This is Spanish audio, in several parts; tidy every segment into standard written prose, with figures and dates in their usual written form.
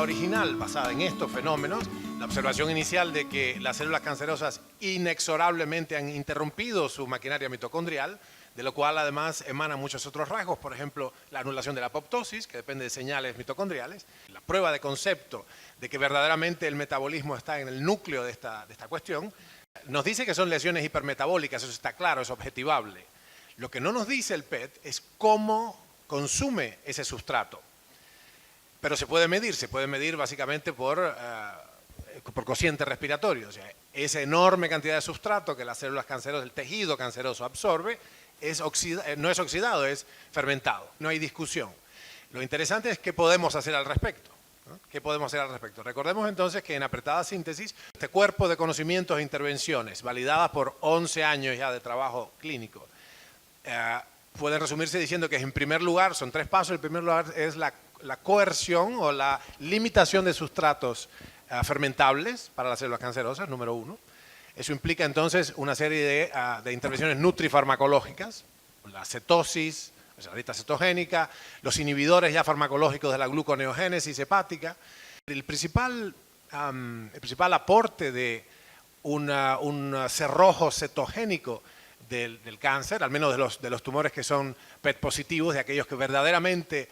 idea original basada en estos fenómenos, la observación inicial de que las células cancerosas inexorablemente han interrumpido su maquinaria mitocondrial, de lo cual además emanan muchos otros rasgos, por ejemplo, la anulación de la apoptosis, que depende de señales mitocondriales, la prueba de concepto de que verdaderamente el metabolismo está en el núcleo de esta cuestión, nos dice que son lesiones hipermetabólicas, eso está claro, es objetivable. Lo que no nos dice el PET es cómo consume ese sustrato. Pero se puede medir básicamente por cociente respiratorio. O sea, esa enorme cantidad de sustrato que las células cancerosas, el tejido canceroso absorbe, no es oxidado, es fermentado. No hay discusión. Lo interesante es qué podemos hacer al respecto. ¿No? ¿Qué podemos hacer al respecto? Recordemos entonces que en apretada síntesis, este cuerpo de conocimientos e intervenciones, validadas por 11 años ya de trabajo clínico, pueden resumirse diciendo que en primer lugar, son 3 pasos, el primer lugar es la coerción o la limitación de sustratos fermentables para las células cancerosas, número 1. Eso implica entonces una serie de intervenciones nutrifarmacológicas, la cetosis, la dieta cetogénica, los inhibidores ya farmacológicos de la gluconeogénesis hepática. El principal aporte de un cerrojo cetogénico del cáncer, al menos de los tumores que son PET positivos, de aquellos que verdaderamente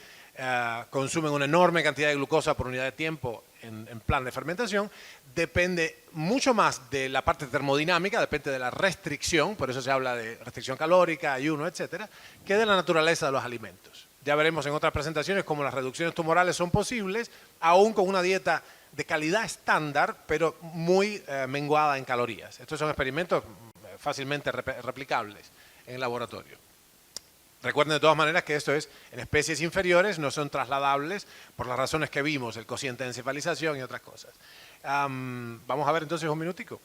consumen una enorme cantidad de glucosa por unidad de tiempo en plan de fermentación, depende mucho más de la parte termodinámica, depende de la restricción, por eso se habla de restricción calórica, ayuno, etcétera, que de la naturaleza de los alimentos. Ya veremos en otras presentaciones cómo las reducciones tumorales son posibles, aún con una dieta de calidad estándar, pero muy menguada en calorías. Estos son experimentos fácilmente replicables en el laboratorio. Recuerden de todas maneras que esto es en especies inferiores, no son trasladables por las razones que vimos, el cociente de encefalización y otras cosas. Vamos a ver entonces un minutico.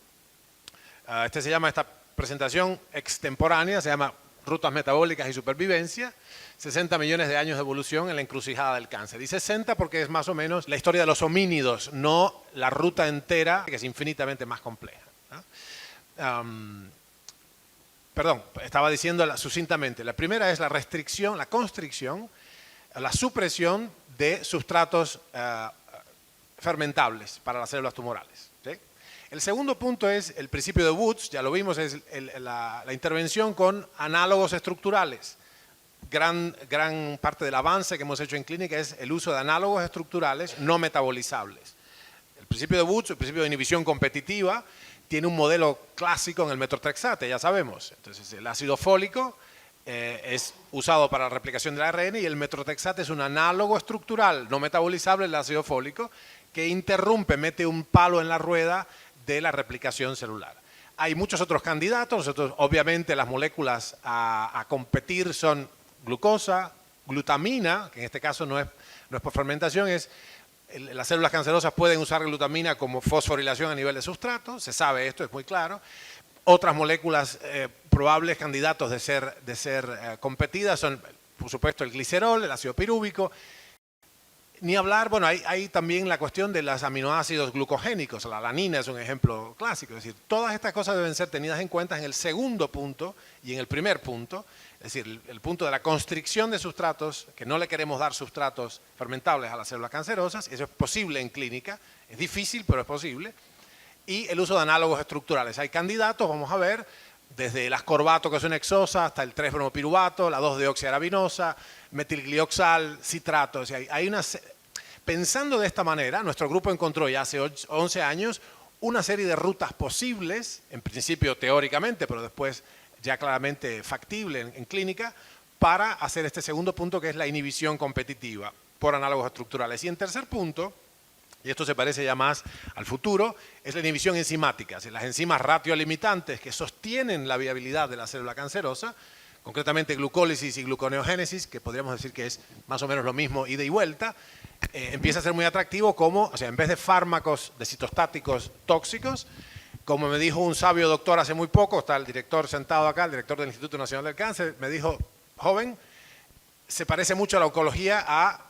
Esta presentación extemporánea, se llama Rutas Metabólicas y Supervivencia, 60 millones de años de evolución en la encrucijada del cáncer. Y 60 porque es más o menos la historia de los homínidos, no la ruta entera, que es infinitamente más compleja. Perdón, estaba diciendo sucintamente. La primera es la restricción, la constricción, la supresión de sustratos fermentables para las células tumorales. ¿Sí? El segundo punto es el principio de Woods, ya lo vimos, es la intervención con análogos estructurales. Gran parte del avance que hemos hecho en clínica es el uso de análogos estructurales no metabolizables. El principio de Woods, el principio de inhibición competitiva, tiene un modelo clásico en el metotrexate, ya sabemos. Entonces, el ácido fólico es usado para la replicación del ARN y el metotrexate es un análogo estructural no metabolizable del ácido fólico que interrumpe, mete un palo en la rueda de la replicación celular. Hay muchos otros candidatos, obviamente las moléculas a competir son glucosa, glutamina, que en este caso no es por fermentación, las células cancerosas pueden usar glutamina como fosforilación a nivel de sustrato, se sabe esto, es muy claro. Otras moléculas probables candidatos de ser competidas son, por supuesto, el glicerol, el ácido pirúvico. Ni hablar, bueno, hay también la cuestión de los aminoácidos glucogénicos, la alanina es un ejemplo clásico, es decir, todas estas cosas deben ser tenidas en cuenta en el segundo punto y en el primer punto, es decir, el punto de la constricción de sustratos, que no le queremos dar sustratos fermentables a las células cancerosas, eso es posible en clínica, es difícil pero es posible, y el uso de análogos estructurales. Hay candidatos, vamos a ver, desde el ascorbato, que es una hexosa, hasta el 3-bromopiruvato, la 2-deoxiarabinosa, metilglioxal, citrato. O sea, pensando de esta manera, nuestro grupo encontró ya hace 11 años una serie de rutas posibles, en principio teóricamente, pero después ya claramente factible en clínica, para hacer este segundo punto que es la inhibición competitiva por análogos estructurales. Y en tercer punto, y esto se parece ya más al futuro, es la inhibición enzimática, es decir, las enzimas ratiolimitantes que sostienen la viabilidad de la célula cancerosa, concretamente glucólisis y gluconeogénesis, que podríamos decir que es más o menos lo mismo ida y vuelta, empieza a ser muy atractivo como, o sea, en vez de fármacos de citostáticos tóxicos, como me dijo un sabio doctor hace muy poco, está el director sentado acá, el director del Instituto Nacional del Cáncer, me dijo, joven, se parece mucho a la oncología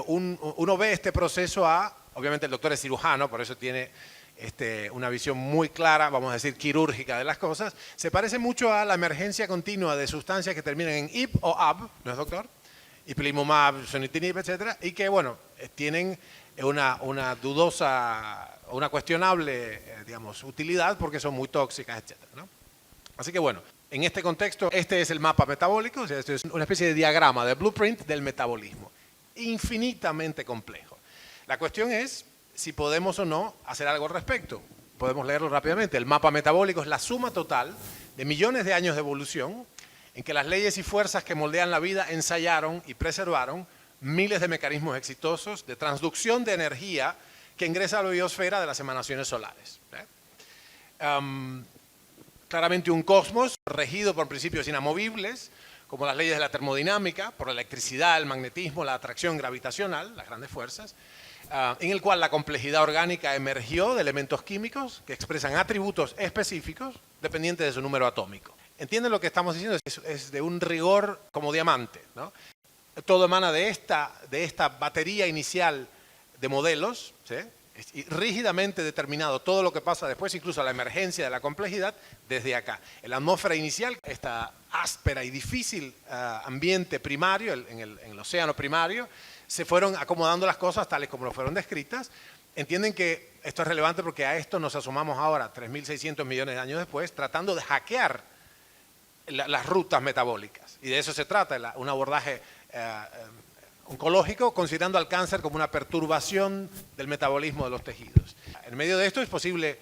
uno ve este proceso obviamente el doctor es cirujano, por eso tiene una visión muy clara, vamos a decir, quirúrgica de las cosas, se parece mucho a la emergencia continua de sustancias que terminan en IP o AB, ¿no es doctor? ipilimumab, sunitinib, etcétera, y que, bueno, tienen una dudosa, una cuestionable, digamos, utilidad porque son muy tóxicas, etcétera, ¿no? Así que, bueno, en este contexto, este es el mapa metabólico, o sea, esto es una especie de diagrama, de blueprint del metabolismo, infinitamente complejo. La cuestión es si podemos o no hacer algo al respecto. Podemos leerlo rápidamente. El mapa metabólico es la suma total de millones de años de evolución en que las leyes y fuerzas que moldean la vida ensayaron y preservaron miles de mecanismos exitosos de transducción de energía que ingresa a la biosfera de las emanaciones solares. Claramente un cosmos regido por principios inamovibles, como las leyes de la termodinámica, por la electricidad, el magnetismo, la atracción gravitacional, las grandes fuerzas, en el cual la complejidad orgánica emergió de elementos químicos que expresan atributos específicos dependientes de su número atómico. ¿Entienden lo que estamos diciendo? Es de un rigor como diamante, ¿no? Todo emana de esta batería inicial de modelos, ¿sí? Y rígidamente determinado todo lo que pasa después, incluso la emergencia de la complejidad, desde acá. En la atmósfera inicial, esta áspera y difícil ambiente primario, en el océano primario, se fueron acomodando las cosas tales como lo fueron descritas. Entienden que esto es relevante porque a esto nos asomamos ahora, 3.600 millones de años después, tratando de hackear las rutas metabólicas. Y de eso se trata, un abordaje oncológico, considerando al cáncer como una perturbación del metabolismo de los tejidos. En medio de esto es posible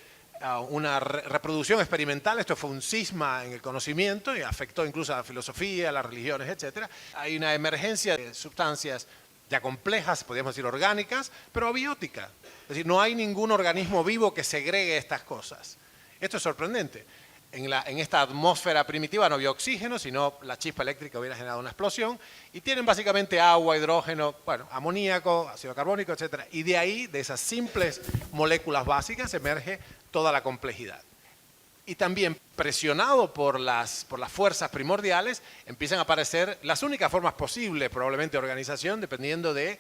una reproducción experimental. Esto fue un cisma en el conocimiento y afectó incluso a la filosofía, a las religiones, etc. Hay una emergencia de sustancias ya complejas, podríamos decir orgánicas, pero abióticas. Es decir, no hay ningún organismo vivo que segregue estas cosas. Esto es sorprendente. En esta atmósfera primitiva no había oxígeno, sino la chispa eléctrica hubiera generado una explosión, y tienen básicamente agua, hidrógeno, bueno, amoníaco, ácido carbónico, etc. Y de ahí, de esas simples moléculas básicas, emerge toda la complejidad. Y también, presionado por las fuerzas primordiales, empiezan a aparecer las únicas formas posibles, probablemente, de organización, dependiendo de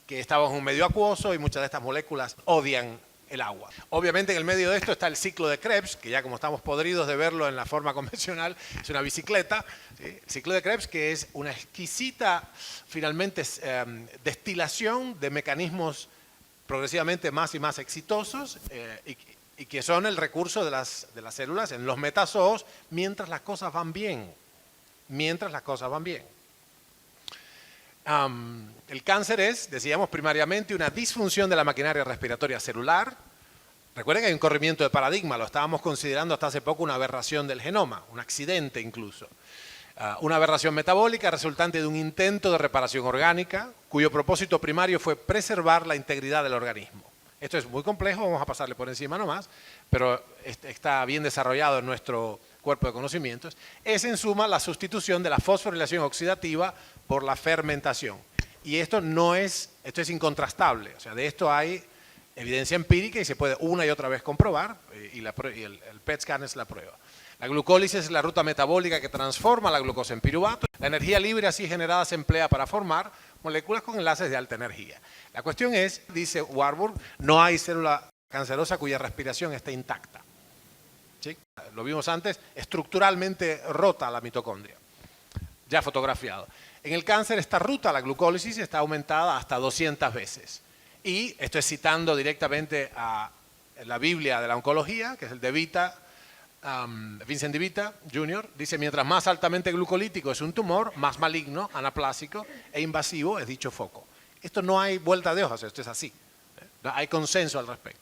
que estamos en un medio acuoso y muchas de estas moléculas odian el agua. Obviamente en el medio de esto está el ciclo de Krebs, que ya como estamos podridos de verlo en la forma convencional, es una bicicleta, ¿sí? El ciclo de Krebs, que es una exquisita, finalmente, destilación de mecanismos progresivamente más y más exitosos y que son el recurso de las células en los metazoos mientras las cosas van bien. Mientras las cosas van bien. El cáncer es, decíamos primariamente, una disfunción de la maquinaria respiratoria celular. Recuerden que hay un corrimiento de paradigma, lo estábamos considerando hasta hace poco una aberración del genoma, un accidente incluso. Una aberración metabólica resultante de un intento de reparación orgánica, cuyo propósito primario fue preservar la integridad del organismo. Esto es muy complejo, vamos a pasarle por encima nomás, pero está bien desarrollado en nuestro cuerpo de conocimientos. Es en suma la sustitución de la fosforilación oxidativa por la fermentación. Y esto es incontrastable, o sea, de esto hay evidencia empírica y se puede una y otra vez comprobar, y el PET scan es la prueba. La glucólisis es la ruta metabólica que transforma la glucosa en piruvato. La energía libre así generada se emplea para formar moléculas con enlaces de alta energía. La cuestión es, dice Warburg, no hay célula cancerosa cuya respiración esté intacta. ¿Sí? Lo vimos antes, estructuralmente rota la mitocondria, ya fotografiado. En el cáncer esta ruta, la glucólisis, está aumentada hasta 200 veces. Y esto es citando directamente a la Biblia de la oncología, que es el de Vincent DeVita Jr., dice, mientras más altamente glucolítico es un tumor, más maligno, anaplásico e invasivo es dicho foco. Esto no hay vuelta de hojas, esto es así. Hay consenso al respecto.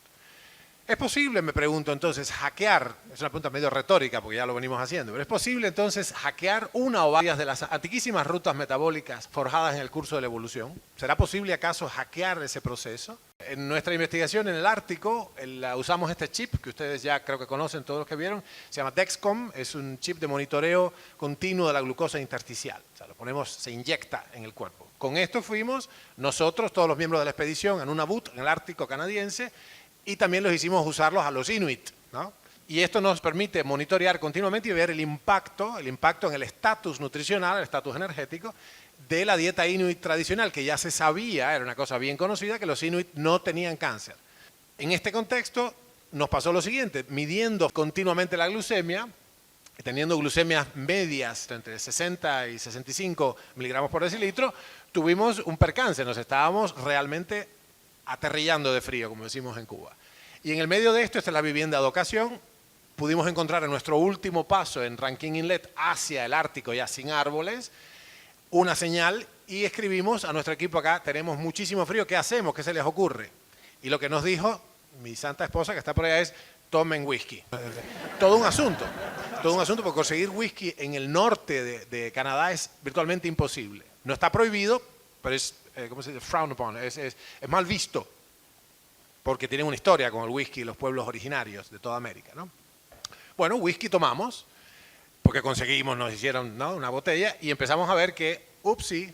¿Es posible, me pregunto entonces, hackear? Es una pregunta medio retórica porque ya lo venimos haciendo, pero ¿es posible entonces hackear una o varias de las antiquísimas rutas metabólicas forjadas en el curso de la evolución? ¿Será posible acaso hackear ese proceso? En nuestra investigación en el Ártico usamos este chip que ustedes ya creo que conocen, todos los que vieron, se llama Dexcom, es un chip de monitoreo continuo de la glucosa intersticial. O sea, lo ponemos, se inyecta en el cuerpo. Con esto fuimos nosotros, todos los miembros de la expedición, en Nunavut, en el Ártico canadiense, y también los hicimos usarlos a los Inuit, ¿no? Y esto nos permite monitorear continuamente y ver el impacto en el estatus nutricional, el estatus energético de la dieta Inuit tradicional, que ya se sabía, era una cosa bien conocida, que los Inuit no tenían cáncer. En este contexto nos pasó lo siguiente, midiendo continuamente la glucemia, teniendo glucemias medias entre 60 y 65 miligramos por decilitro, tuvimos un percance, nos estábamos realmente aterrillando de frío, como decimos en Cuba. Y en el medio de esto, esta es la vivienda de ocasión, pudimos encontrar en nuestro último paso en Rankin Inlet hacia el Ártico, ya sin árboles, una señal y escribimos a nuestro equipo acá, tenemos muchísimo frío, ¿qué hacemos? ¿Qué se les ocurre? Y lo que nos dijo mi santa esposa, que está por allá, es tomen whisky. Todo un asunto, porque conseguir whisky en el norte de Canadá es virtualmente imposible. No está prohibido, pero es, ¿cómo se dice? Frowned upon, es mal visto, porque tienen una historia con el whisky y los pueblos originarios de toda América, ¿no? Bueno, whisky tomamos, porque conseguimos, nos hicieron, ¿no?, una botella, y empezamos a ver que, upsí,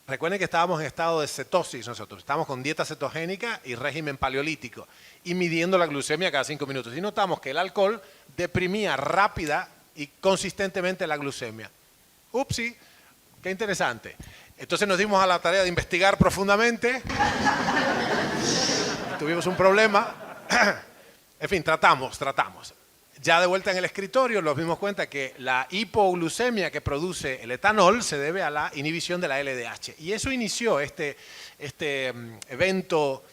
recuerden que estábamos en estado de cetosis nosotros, estábamos con dieta cetogénica y régimen paleolítico, y midiendo la glucemia cada 5 minutos, y notamos que el alcohol deprimía rápida y consistentemente la glucemia. Upsí, qué interesante. Entonces nos dimos a la tarea de investigar profundamente, tuvimos un problema, en fin, tratamos. Ya de vuelta en el escritorio nos dimos cuenta que la hipoglucemia que produce el etanol se debe a la inhibición de la LDH. Y eso inició este evento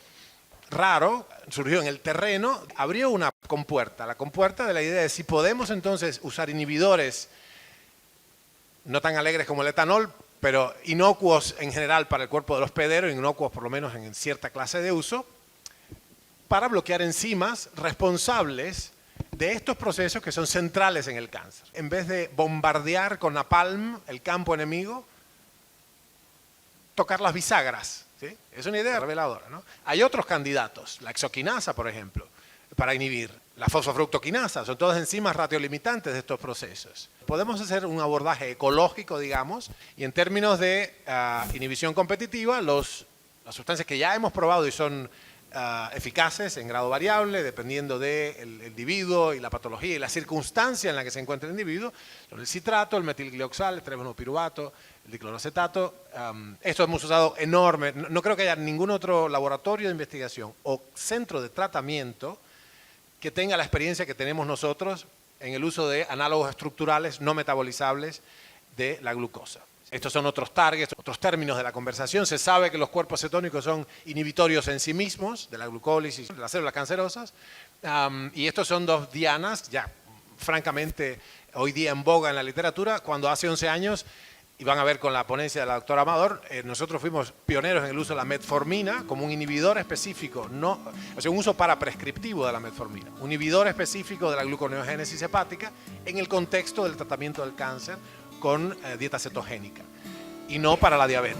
raro, surgió en el terreno, abrió una compuerta, la compuerta de la idea de si podemos entonces usar inhibidores no tan alegres como el etanol, pero inocuos en general para el cuerpo de los hospederos, inocuos por lo menos en cierta clase de uso, para bloquear enzimas responsables de estos procesos que son centrales en el cáncer. En vez de bombardear con napalm el campo enemigo, tocar las bisagras, ¿sí? Es una idea reveladora, ¿no? Hay otros candidatos, la exoquinasa, por ejemplo, para inhibir, la fosfofructoquinasa, son todas enzimas radiolimitantes de estos procesos. Podemos hacer un abordaje ecológico, digamos, y en términos de inhibición competitiva, las sustancias que ya hemos probado y son eficaces en grado variable, dependiendo del individuo y la patología y la circunstancia en la que se encuentra el individuo, son el citrato, el metilglioxal, el tremonopiruvato, el dicloroacetato. Esto hemos usado enorme. No creo que haya ningún otro laboratorio de investigación o centro de tratamiento que tenga la experiencia que tenemos nosotros en el uso de análogos estructurales no metabolizables de la glucosa. Estos son otros targets, otros términos de la conversación. Se sabe que los cuerpos cetónicos son inhibitorios en sí mismos de la glucólisis, de las células cancerosas. Y estos son dos dianas, ya francamente hoy día en boga en la literatura, cuando hace 11 años, y van a ver con la ponencia de la doctora Amador, nosotros fuimos pioneros en el uso de la metformina como un inhibidor específico, o sea, un uso paraprescriptivo de la metformina, un inhibidor específico de la gluconeogénesis hepática en el contexto del tratamiento del cáncer con dieta cetogénica y no para la diabetes.